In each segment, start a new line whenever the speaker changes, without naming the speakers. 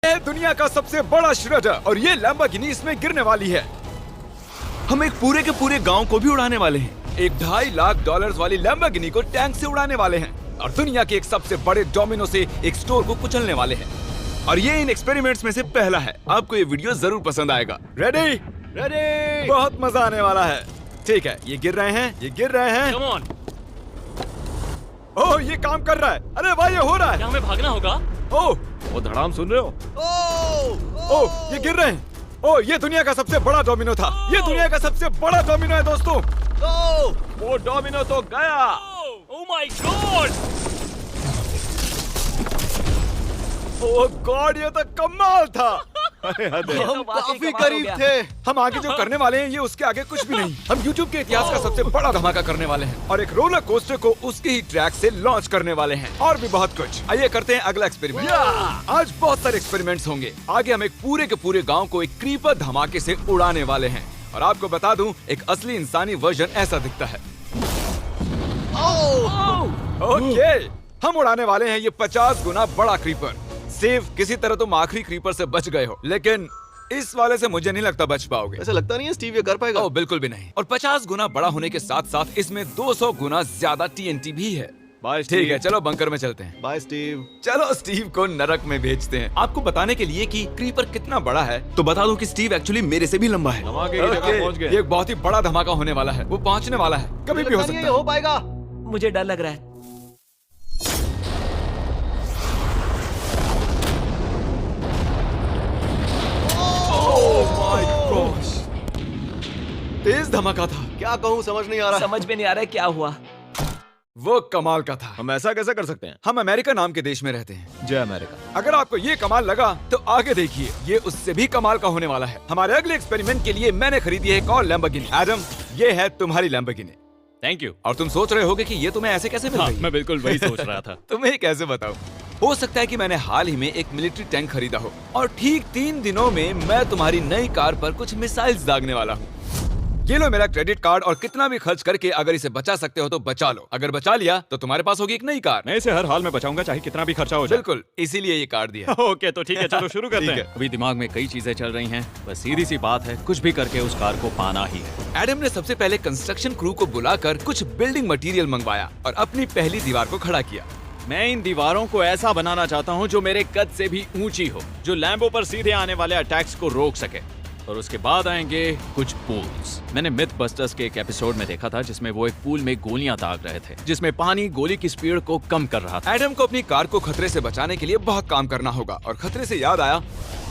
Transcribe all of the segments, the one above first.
है दुनिया का सबसे बड़ा श्रेडर और ये लैम्बोर्गिनी इसमें गिरने वाली है। हम एक पूरे के पूरे गांव को भी उड़ाने वाले हैं। एक $2.5 लाख वाली लैम्बोर्गिनी को टैंक से उड़ाने वाले हैं और दुनिया के एक सबसे बड़े डोमिनो से एक स्टोर को कुचलने वाले हैं। और ये इन एक्सपेरिमेंट्स में से पहला है। आपको ये वीडियो जरूर पसंद आएगा। रेडी?
रेडी।
बहुत मजा आने वाला है। ठीक है, ये गिर रहे हैं, ये गिर रहे हैं।
Come on.
ओह, ये काम कर रहा है। अरे भाई, ये हो रहा है।
क्या हमें भागना होगा?
ओह,
वो धड़ाम सुन रहे हो?
ओह, ये गिर रहे हैं। ओह, ये दुनिया का सबसे बड़ा डोमिनो था। ये दुनिया का सबसे बड़ा डोमिनो है दोस्तों।
वो डोमिनो तो गया।
Oh my God!
Oh God, ये तो कमाल था।
हम काफी करीब थे।
हम आगे जो करने वाले हैं ये उसके आगे कुछ भी नहीं। हम YouTube के इतिहास का सबसे बड़ा धमाका करने वाले हैं और एक रोलर कोस्टर को उसके ही ट्रैक से लॉन्च करने वाले हैं और भी बहुत कुछ। आइए करते हैं अगला एक्सपेरिमेंट। आज बहुत सारे एक्सपेरिमेंट्स होंगे। आगे हम एक पूरे के पूरे गांव को एक क्रीपर धमाके से उड़ाने वाले हैं और आपको बता दूं, एक असली इंसानी वर्जन ऐसा दिखता है। ओके, हम उड़ाने वाले हैं ये 50 गुना बड़ा क्रीपर। सेव, किसी तरह तुम आखिरी क्रीपर से बच गए हो, लेकिन इस वाले से मुझे नहीं लगता बच पाओगे।
ऐसा लगता नहीं है स्टीव ये कर पाएगा।
ओह बिल्कुल भी नहीं। और 50 गुना बड़ा होने के साथ साथ इसमें 200 गुना ज्यादा TNT भी है।
बाय
ठीक है, चलो बंकर में चलते हैं।
Bye Steve.
चलो स्टीव को नरक में भेजते हैं। आपको बताने के लिए कि क्रीपर कितना बड़ा है तो बता दूं कि स्टीव एक्चुअली मेरे से भी लंबा है।
धमाके की जगह पहुंच गए।
ये एक बहुत ही बड़ा धमाका होने वाला है। वो पहुंचने वाला है, कभी भी हो सकता है।
हो पाएगा।
मुझे डर लग रहा है।
तेज धमाका था।
क्या कहूँ समझ नहीं आ रहा।
समझ में नहीं आ रहा है क्या हुआ।
वो कमाल का था।
हम ऐसा कैसे कर सकते हैं?
हम अमेरिका नाम के देश में रहते हैं।
जय अमेरिका।
अगर आपको ये कमाल लगा तो आगे देखिए, ये उससे भी कमाल का होने वाला है। हमारे अगले एक्सपेरिमेंट के लिए मैंने खरीदी है एक और लैम्बोर्गिनी। एडम, ये है तुम्हारी लैम्बोर्गिनी।
Thank you.
और तुम सोच रहे होगे कि ये तुम्हें ऐसे कैसे मिल गई?
मैं बिल्कुल वही सोच रहा था।
तुम्हें कैसे बताऊं? हो सकता है कि मैंने हाल ही में एक मिलिट्री टैंक खरीदा हो और ठीक 3 दिनों में मैं तुम्हारी नई कार पर कुछ मिसाइल्स दागने वाला हूँ। ये लो मेरा क्रेडिट कार्ड और कितना भी खर्च करके अगर इसे बचा सकते हो तो बचा लो। अगर बचा लिया तो तुम्हारे पास होगी एक नई कार।
मैं इसे हर हाल में बचाऊंगा, चाहे कितना भी खर्चा हो जाए।
बिल्कुल, इसीलिए ये कार्ड दिया।
ओके, तो ठीक है, चलो शुरू करते
ठीक
हैं।
है।
अभी दिमाग में कई चीजें चल रही हैं, बस सीधी सी बात है, कुछ भी करके उस कार को पाना ही है।
एडम ने सबसे पहले कंस्ट्रक्शन क्रू को बुलाकर कुछ बिल्डिंग मटेरियल मंगवाया और अपनी पहली दीवार को खड़ा किया।
मैं इन दीवारों को ऐसा बनाना चाहता हूँ जो मेरे कद से भी ऊंची हो, जो लैम्बो पर सीधे आने वाले अटैक्स को रोक सके। और उसके बाद आएंगे कुछ पूल्स। मैंने मिथ बस्टर्स के एक एपिसोड में देखा था जिसमें वो एक पूल में गोलियां दाग रहे थे, जिसमें पानी गोली की स्पीड को कम कर रहा था।
एडम को अपनी कार को खतरे से बचाने के लिए बहुत काम करना होगा और खतरे से याद आया,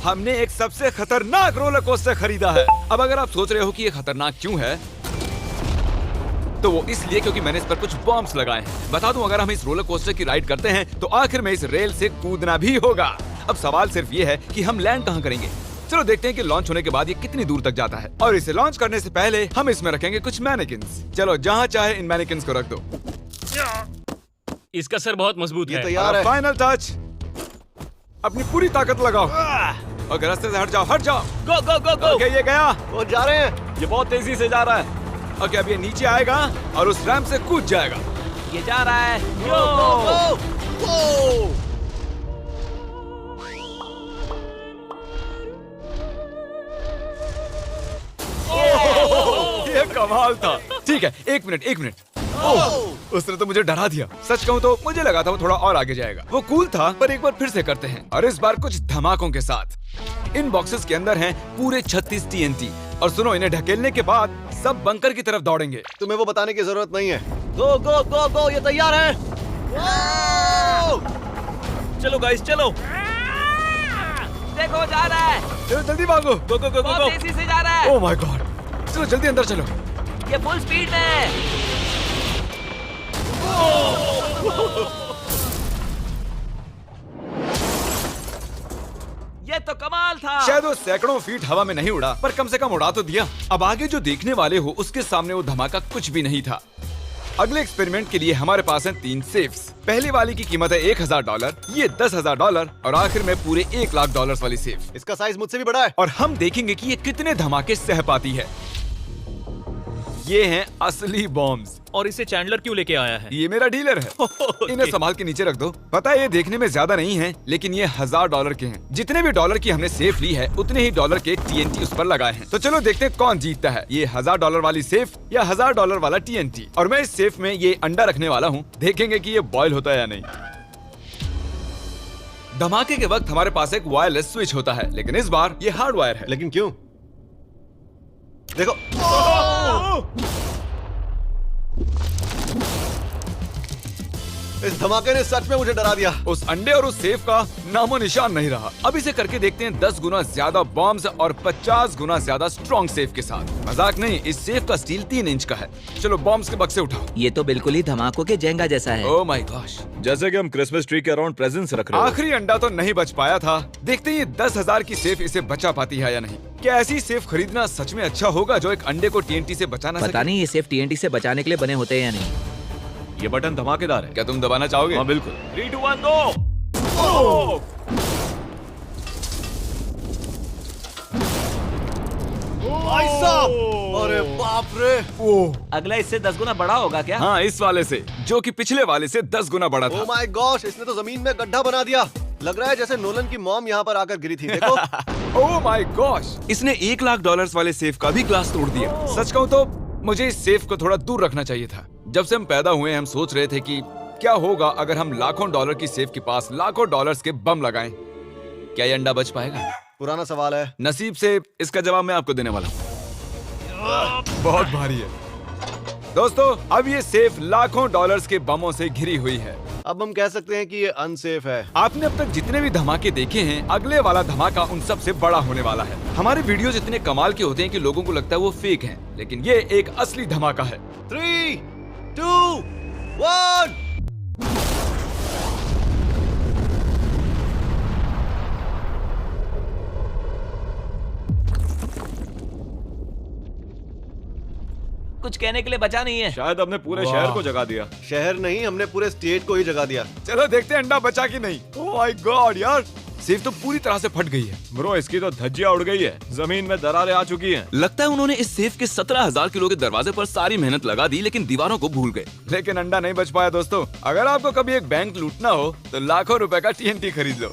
हमने एक सबसे खतरनाक रोलर कोस्टर खरीदा है। अब अगर आप सोच रहे हो कि ये खतरनाक क्यों है, तो वो इसलिए क्योंकि मैंने इस पर कुछ बॉम्ब्स लगाए हैं। बता दूं, अगर हम इस रोलर कोस्टर की राइड करते हैं तो आखिर में इस रेल से कूदना भी होगा। अब सवाल सिर्फ ये है कि हम लैंड कहाँ करेंगे। चलो देखते हैं कि लॉन्च होने के बाद ये कितनी दूर तक जाता है। और इसे लॉन्च करने से पहले हम इसमें रखेंगे कुछ मैनिकिन्स। चलो जहाँ चाहे इन मैनिकिन्स को रख दो।
इसका सर बहुत मजबूत
ये
है।
तैयार है।
फाइनल टच, अपनी पूरी ताकत लगाओ और रास्ते से हट जाओ, हट जाओ।
गो गो गो गो।
ओके, ये गया।
वो जा रहे हैं।
ये बहुत तेजी से जा रहा है।
ओके, अब ये नीचे आएगा और उस रैंप से कूद जाएगा।
ये जा रहा है।
गो, गो, गो।
ये कमाल था। ठीक है, एक मिनट। ओह, उसने तो मुझे डरा दिया। सच कहूँ तो मुझे लगा था वो थोड़ा और आगे जाएगा। वो कूल था, पर एक बार फिर से करते हैं और इस बार कुछ धमाकों के साथ। इन बॉक्सेस के अंदर हैं पूरे 36 TNT और सुनो, इन्हें ढकेलने के बाद सब बंकर की तरफ दौड़ेंगे।
तुम्हें वो बताने की जरूरत नहीं है। गो गो गो गो, ये तैयार है।
चलो गाइस, चलो।
देखो जा रहा है।
चलो जल्दी भागो।
गो गो गो गो
बहुत
गो।
तेजी से जा रहा है।
ओह माय गॉड, चलो जल्दी अंदर चलो।
ये फुल स्पीड में। ये तो कमाल था।
शायद वो सैकड़ों फीट हवा में नहीं उड़ा, पर कम से कम उड़ा तो दिया। अब आगे जो देखने वाले हो उसके सामने वो धमाका कुछ भी नहीं था। अगले एक्सपेरिमेंट के लिए हमारे पास हैं 3 सेफ्स। पहली वाली की कीमत है $1000, ये $10,000 और आखिर में पूरे $1 लाख वाली सेफ।
इसका साइज मुझसे भी बड़ा है।
और हम देखेंगे कि ये कितने धमाके सह पाती है। ये हैं असली बॉम्ब्स।
और इसे चैंडलर क्यों लेके आया है?
ये मेरा डीलर है। इन्हें संभाल के नीचे रख दो। पता है ये देखने में ज्यादा नहीं है, लेकिन ये $1000 के हैं। जितने भी डॉलर की हमने सेफ ली है, उतने ही डॉलर के TNT उस पर लगाए हैं। तो चलो देखते हैं कौन जीतता है, ये $1000 वाली सेफ या $1000 वाला TNT। और मैं इस सेफ में ये अंडा रखने वाला हूँ, देखेंगे कि ये बॉयल होता है या नहीं। धमाके के वक्त हमारे पास एक वायरलेस स्विच होता है, लेकिन इस बार ये हार्ड वायर है।
लेकिन क्यों? देखो, इस धमाके ने सच में मुझे डरा दिया।
उस अंडे और उस सेफ का नामो निशान नहीं रहा। अब इसे करके देखते हैं 10 गुना ज्यादा बॉम्ब्स और 50 गुना ज्यादा स्ट्रॉन्ग सेफ के साथ। मजाक नहीं, इस सेफ का स्टील 3 इंच का है। चलो बॉम्ब्स के बक्से उठाओ।
ये तो बिल्कुल ही धमाकों के जेंगा जैसा है।
ओह माय गॉश,
जैसे कि हम क्रिसमस ट्री के अराउंड प्रेजेंट्स रख रहे हैं।
आखिरी अंडा तो नहीं बच पाया था। देखते हैं ये 10,000 की सेफ इसे बचा पाती है या नहीं। क्या ऐसी सेफ खरीदना सच में अच्छा होगा जो एक अंडे को TNT से बचा ना
पता
सके?
नहीं ये सेफ TNT से बचाने के लिए बने होते हैं या नहीं।
ये बटन धमाकेदार है।
क्या तुम दबाना चाहोगे?
हाँ बिल्कुल।
3, 2, 1 गो।
भाई साहब, अरे बाप रे।
अगला इससे 10 गुना बड़ा होगा क्या?
हाँ, इस वाले से, जो कि पिछले वाले से 10 गुना बड़ा
ओ
था।
माय गॉश, इसने तो जमीन में गड्ढा बना दिया। लग रहा है जैसे नोलन की मॉम यहाँ पर आकर गिरी थी। देखो।
ओह माय गॉश, इसने $1,00,000 वाले सेफ का भी ग्लास तोड़ दिया। सच कहूँ तो मुझे इस सेफ को थोड़ा दूर रखना चाहिए था। जब से हम पैदा हुए हम सोच रहे थे कि क्या होगा अगर हम लाखों डॉलर की सेफ के पास लाखों डॉलर्स के बम लगाएं। क्या ये अंडा बच पाएगा?
पुराना सवाल है।
नसीब से इसका जवाब मैं आपको देने वाला हूँ। बहुत भारी है दोस्तों। अब ये सेफ लाखों डॉलर्स के बमों से घिरी हुई है।
अब हम कह सकते हैं कि ये अनसेफ है।
आपने अब तक जितने भी धमाके देखे हैं, अगले वाला धमाका उन सब से बड़ा होने वाला है। हमारे वीडियोस इतने कमाल के होते हैं कि लोगों को लगता है वो फेक हैं, लेकिन ये एक असली धमाका है।
3, 2, 1।
कुछ कहने के लिए बचा नहीं है।
शायद हमने पूरे
वाह।
शहर को जगा दिया।
शहर नहीं, हमने पूरे स्टेट को ही जगा दिया।
चलो देखते हैं अंडा बचा कि नहीं। ओह माय गॉड यार, सेफ तो पूरी तरह से फट गई है।
ब्रो, इसकी तो धज्जियां उड़ गई है। जमीन में दरारें आ चुकी हैं।
लगता है उन्होंने इस सेफ के 17,000 किलो के दरवाजे पर सारी मेहनत लगा दी, लेकिन दीवारों को भूल गए। लेकिन अंडा नहीं बच पाया दोस्तों। अगर आपको कभी एक बैंक लूटना हो तो लाखों रुपए का TNT खरीद लो।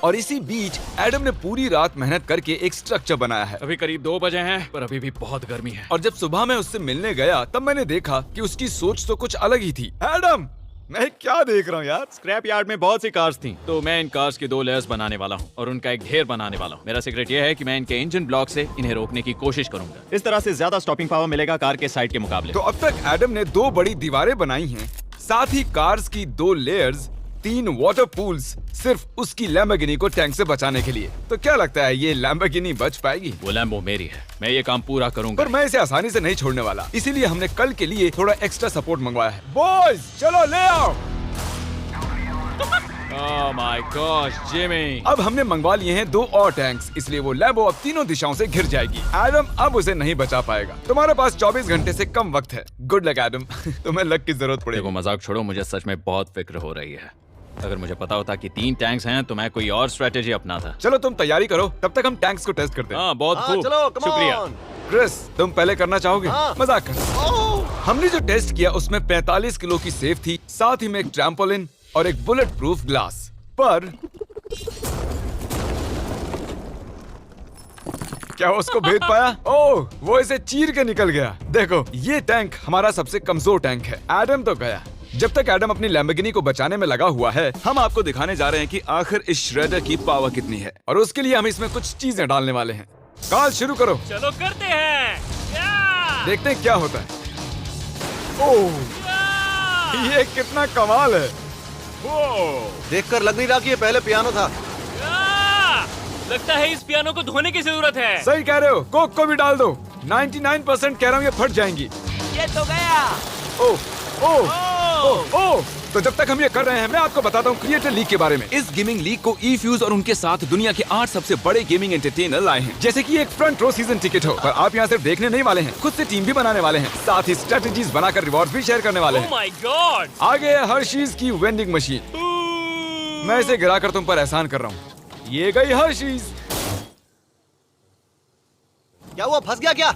और इसी बीच एडम ने पूरी रात मेहनत करके एक स्ट्रक्चर बनाया है।
अभी करीब 2 बजे हैं, पर अभी भी बहुत गर्मी है।
और जब सुबह मैं उससे मिलने गया तब मैंने देखा कि उसकी सोच तो कुछ अलग ही थी। एडम, मैं क्या देख रहा हूँ यार?
स्क्रैप यार्ड में बहुत सी कार्स थी, तो मैं इन कार्स की 2 लेयर्स बनाने वाला हूँ और उनका एक ढेर बनाने वाला हूँ। मेरा सीक्रेट ये है कि मैं इनके इंजन ब्लॉक से इन्हें रोकने की कोशिश करूंगा। इस तरह से ज्यादा स्टॉपिंग पावर मिलेगा कार के साइड के मुकाबले।
तो अब तक एडम ने 2 बड़ी दीवारें बनाई हैं, साथ ही कार्स की 2 लेयर्स, 3 वाटर पूल्स, सिर्फ उसकी लैम्बोर्गिनी को टैंक से बचाने के लिए। तो क्या लगता है ये लैम्बोर्गिनी बच पाएगी?
वो लैम्बो मेरी है, मैं ये काम पूरा करूंगा।
पर मैं इसे आसानी से नहीं छोड़ने वाला, इसीलिए हमने कल के लिए थोड़ा एक्स्ट्रा सपोर्ट मंगवाया है। बॉयज चलो ले आओ।
Oh my gosh Jimmy.
अब हमने मंगवा लिए हैं 2 और टैंक्स, इसलिए वो लैम्बो अब तीनों दिशाओं से घिर जाएगी। एडम अब उसे नहीं बचा पाएगा। तुम्हारे पास 24 घंटे से कम वक्त है। Good luck Adam. तुम्हें लक की जरूरत पड़ेगी।
देखो मजाक छोड़ो, मुझे सच में बहुत फिक्र हो रही है। अगर मुझे पता होता कि 3 टैंक्स हैं तो मैं कोई और स्ट्रेटेजी अपनाता।
चलो तुम तैयारी करो, तब तक हम टैंक्स को टेस्ट करते हैं।
हाँ बहुत
हाँ,
खूब,
चलो, come
शुक्रिया।
on।
क्रिस, तुम पहले करना चाहोगे?
हाँ।
मजाक कर।
ओह,
हमने जो टेस्ट किया उसमें 45 किलो की सेफ थी, साथ ही में एक ट्रैम्पोलिन और एक बुलेट प्रूफ ग्लास। पर क्या उसको भेद पाया? ओह, वो इसे चीर के निकल गया। देखो, ये टैंक हमारा सबसे कमजोर टैंक है। एडम तो गया। जब तक एडम अपनी लैम्बोर्गिनी को बचाने में लगा हुआ है, हम आपको दिखाने जा रहे हैं कि आखिर इस श्रेडर की पावर कितनी है, और उसके लिए हम इसमें कुछ चीजें डालने वाले हैं। कार्ल शुरू करो।
चलो करते हैं। या!
देखते हैं क्या होता है। ओह,
या!
ये कितना कमाल है।
देखकर लग नहीं रहा कि ये पहले पियानो था।
या! लगता है इस पियानो को धोने की जरूरत है।
सही कह रहे हो, कोक को भी डाल दो। 99% कह रहा हूँ ये फट जाएंगी।
ये तो गया।
ओह ओह ओह ओह। तो जब तक हम ये कर रहे हैं, मैं आपको बताता हूँ क्रिएटर लीग के बारे में। इस गेमिंग लीग को E-Fuse और उनके साथ दुनिया के 8 सबसे बड़े गेमिंग एंटरटेनर लाए हैं। जैसे कि एक फ्रंट रो सीजन टिकट हो, पर आप यहाँ सिर्फ देखने नहीं वाले हैं, खुद से टीम भी बनाने वाले हैं, साथ ही स्ट्रेटेजीज बनाकर रिवॉर्ड भी शेयर करने वाले
ओह
हैं।
My God.
आगे है हर्शीज की वेंडिंग मशीन। मैं इसे गिराकर तुम पर एहसान कर रहा हूँ। ये गई हर्शीज।
क्या हुआ, फंस गया क्या?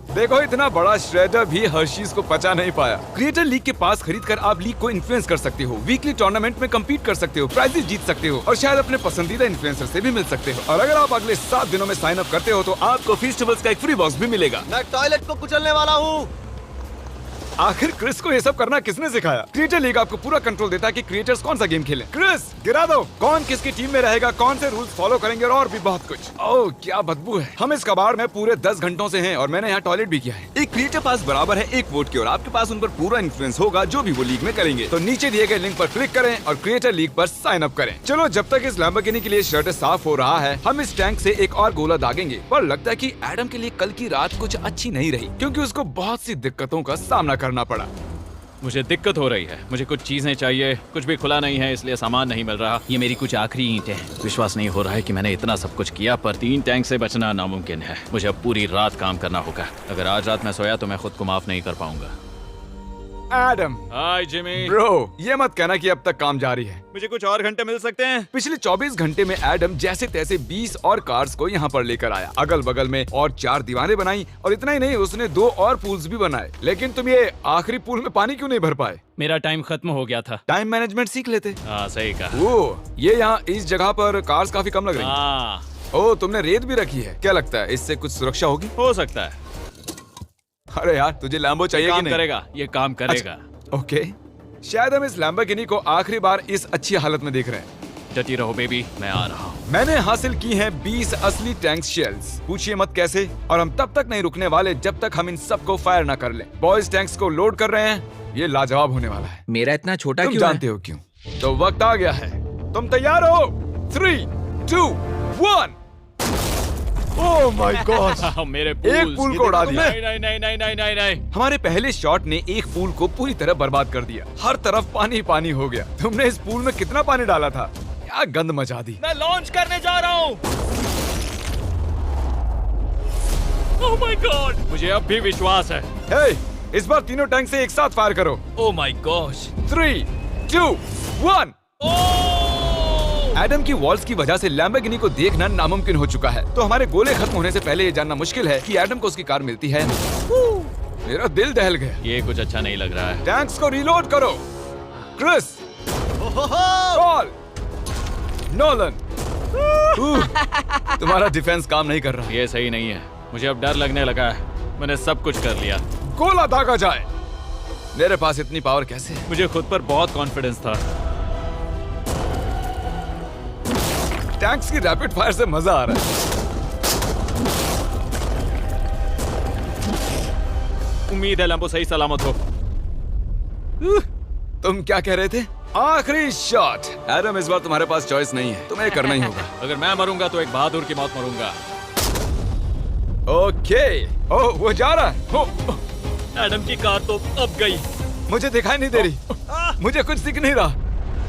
देखो इतना बड़ा श्रेडर भी हर्शीज को पचा नहीं पाया। क्रिएटर लीग के पास खरीद कर आप लीग को इन्फ्लुएंस कर सकते हो, वीकली टूर्नामेंट में कम्पीट कर सकते हो, प्राइजेस जीत सकते हो और शायद अपने पसंदीदा इन्फ्लुएंसर से भी मिल सकते हो। और अगर आप अगले 7 दिनों में साइन अप करते हो तो आपको फेस्टिवल्स का एक फ्री बॉक्स भी मिलेगा।
मैं टॉयलेट को कुचलने वाला हूँ।
आखिर क्रिस को ये सब करना किसने सिखाया? क्रिएटर लीग आपको पूरा कंट्रोल देता है कि क्रिएटर्स कौन सा गेम खेलें। क्रिस गिरा दो, कौन किसकी टीम में रहेगा, कौन से रूल्स फॉलो करेंगे और भी बहुत कुछ। ओह क्या बदबू है। हम इस कबाड़ में पूरे 10 घंटों से हैं और मैंने यहाँ टॉयलेट भी किया है। एक क्रिएटर पास बराबर है एक वोट के और आपके पास उन पर पूरा इन्फ्लुएंस होगा जो भी वो लीग में करेंगे। तो नीचे दिए गए लिंक पर क्लिक करें और क्रिएटर लीग पर साइन अप करें। चलो जब तक इस लैम्बोर्गिनी के लिए शर्ट साफ हो रहा है, हम इस टैंक से एक और गोला दागेंगे। पर लगता है कि एडम के लिए कल की रात कुछ अच्छी नहीं रही क्योंकि उसको बहुत सी दिक्कतों का सामना करना पड़ा।
मुझे दिक्कत हो रही है। मुझे कुछ चीजें चाहिए, कुछ भी खुला नहीं है इसलिए सामान नहीं मिल रहा। ये मेरी कुछ आखिरी ईंटें हैं। विश्वास नहीं हो रहा है कि मैंने इतना सब कुछ किया पर 3 टैंक से बचना नामुमकिन है। मुझे अब पूरी रात काम करना होगा। अगर आज रात मैं सोया तो मैं खुद को माफ नहीं कर पाऊंगा।
एडम
हाय जिमी।
ब्रो, ये मत कहना कि अब तक काम जारी है।
मुझे कुछ और घंटे मिल सकते हैं?
पिछले 24 घंटे में एडम जैसे तैसे 20 और कार्स को यहाँ पर लेकर आया। अगल बगल में और 4 दीवारें बनाई और इतना ही नहीं उसने 2 और पूल्स भी बनाए। लेकिन तुम ये आखिरी पूल में पानी क्यों नहीं भर पाए?
मेरा टाइम खत्म हो गया था।
टाइम मैनेजमेंट सीख लेते।
हाँ सही कहा।
वो ये यहाँ इस जगह पर कार्स काफी कम लग रही हैं।
हाँ
ओ तुमने रेत भी रखी है। क्या लगता है इससे कुछ सुरक्षा होगी?
हो सकता है।
अरे यार तुझे लैम्बो चाहिए कि
काम
नहीं?
करेगा, ये काम करेगा।
ओके, शायद हम इस लैम्बोर्गिनी को आखिरी बार इस अच्छी हालत में देख रहे हैं।
डटी रहो बेबी, मैं आ रहा हूँ।
मैंने हासिल की हैं 20 असली टैंक शेल्स। पूछिए मत कैसे। और हम तब तक नहीं रुकने वाले जब तक हम इन सबको फायर ना कर लें। बॉयज टैंक्स को लोड कर रहे हैं। ये लाजवाब होने वाला है।
मेरा इतना छोटा
तुम
क्यों
जानते हो क्यों? तो वक्त आ गया है। तुम तैयार हो? 3, 2, 1। ओह माय गॉड,
मेरे
एक पूल को उड़ा दिया।
नहीं नहीं नहीं नहीं नहीं नहीं नहीं।
हमारे पहले शॉट ने एक पूल को पूरी तरह बर्बाद कर दिया। हर तरफ पानी पानी हो गया। तुमने इस पूल में कितना पानी डाला था? क्या गंद मचा दी।
मैं लॉन्च करने जा रहा हूँ। Oh my God.
मुझे अब भी विश्वास है।
हे, इस बार तीनों टैंक से एक साथ फायर करो।
Oh my gosh.
3, 2, 1। एडम की वॉल्स की वजह से लैम्बोर्गिनी को देखना नामुमकिन हो चुका है। तो हमारे गोले खत्म होने से पहले ये जानना मुश्किल है कि एडम को उसकी कार मिलती है। मेरा दिल दहल गया।
ये कुछ अच्छा नहीं लग रहा है।
टैंक्स को रीलोड करो। Chris, Paul, Nolan. तुम्हारा डिफेंस काम नहीं कर रहा।
ये सही नहीं है। मुझे अब डर लगने लगा है। मैंने सब कुछ कर लिया।
गोला दागा जाए। मेरे पास इतनी पावर कैसे है?
मुझे खुद पर बहुत कॉन्फिडेंस था।
टैंक्स की रैपिड फायर से मजा आ रहा है।
उम्मीद है लैम्बो सही सलामत हो।
तुम क्या कह रहे थे? आखिरी शॉट। एडम इस बार तुम्हारे पास चॉइस नहीं है, तुम्हें करना ही होगा।
अगर मैं मरूंगा तो एक बहादुर की मौत मरूंगा।
ओके। ओह वो जा रहा है। ओह,
एडम की कार तो अब गई।
मुझे दिखाई नहीं दे रही। मुझे कुछ दिख नहीं रहा।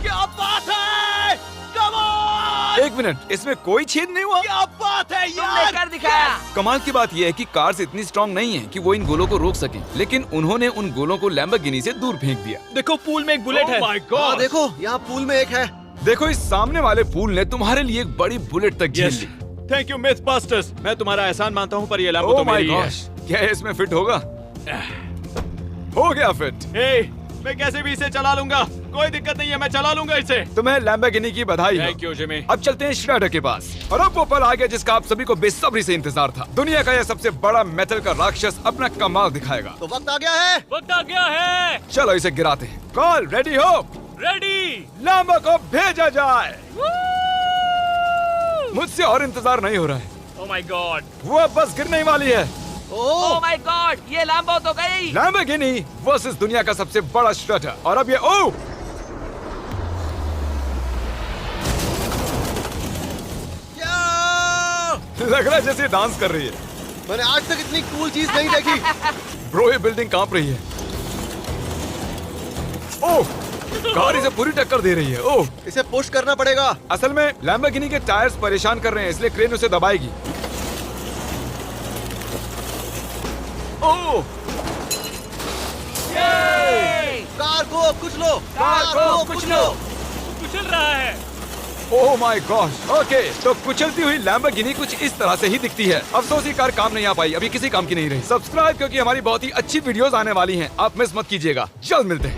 क्या बात है? Come on!
एक मिनट, इसमें कोई छेद नहीं हुआ।
क्या बात है
तुमने
यार?
कर दिखाया।
कमाल की बात यह है कि कार्स इतनी स्ट्रांग नहीं है कि वो इन गोलों को रोक सके, लेकिन उन्होंने उन गोलों को लैम्बोर्गिनी से दूर फेंक दिया।
देखो पूल में एक बुलेट है।
Oh my God!
हाँ देखो, यहाँ पूल में एक है।
देखो इस सामने वाले पूल ने तुम्हारे लिए एक बड़ी बुलेट तक झेल
Yes.
ली।
Thank you MythBusters. मैं तुम्हारा एहसान मानता हूँ पर ये लैम्बो
ओह
तो
माय
मेरी है।
गॉश, क्या ये इसमें फिट होगा? हो गया फिट।
हे, मैं कैसे भी इसे चला लूंगा। कोई दिक्कत नहीं है, मैं चला लूंगा इसे।
तुम्हें लैम्बोर्गिनी की बधाई हो।
Thank you Jimmy.
अब चलते हैं श्रेडर के पास। और अब वो पल आ गया जिसका आप सभी को बेसब्री से इंतजार था। दुनिया का यह सबसे बड़ा मेटल का राक्षस अपना कमाल दिखाएगा।
तो वक्त आ गया है।
वक्त आ गया है।
चलो इसे गिराते हैं। कॉल रेडी हो?
रेडी।
लैम्बो को भेजा जाए। मुझसे और इंतजार नहीं हो रहा है।
Oh my God.
वो अब बस गिरने ही वाली है।
ओह माय गॉड, ये लैम्बो तो गई।
लैम्बोर्गिनी वर्सेस दुनिया का सबसे बड़ा श्रेडर। और अब ये ओह लग रहा है जैसे डांस कर रही है।
मैंने आज तक इतनी कूल चीज नहीं देखी।
ब्रो ये बिल्डिंग कांप रही है। ओह कार इसे पूरी टक्कर दे रही है। ओह
इसे पुश करना पड़ेगा।
असल में लैम्बोर्गिनी के टायर्स परेशान कर रहे हैं, इसलिए क्रेन उसे दबाएगी। ओह
कार को कुचलो। कार को कुचलो।
कुचल रहा है।
Oh my God. ओके, तो कुचलती हुई लैम्बोर्गिनी कुछ इस तरह से ही दिखती है। अफसोस ये कार काम नहीं आ पाई, अभी किसी काम की नहीं रही। सब्सक्राइब, क्योंकि हमारी बहुत ही अच्छी वीडियोस आने वाली हैं। आप मिस मत कीजिएगा। जल्द मिलते हैं।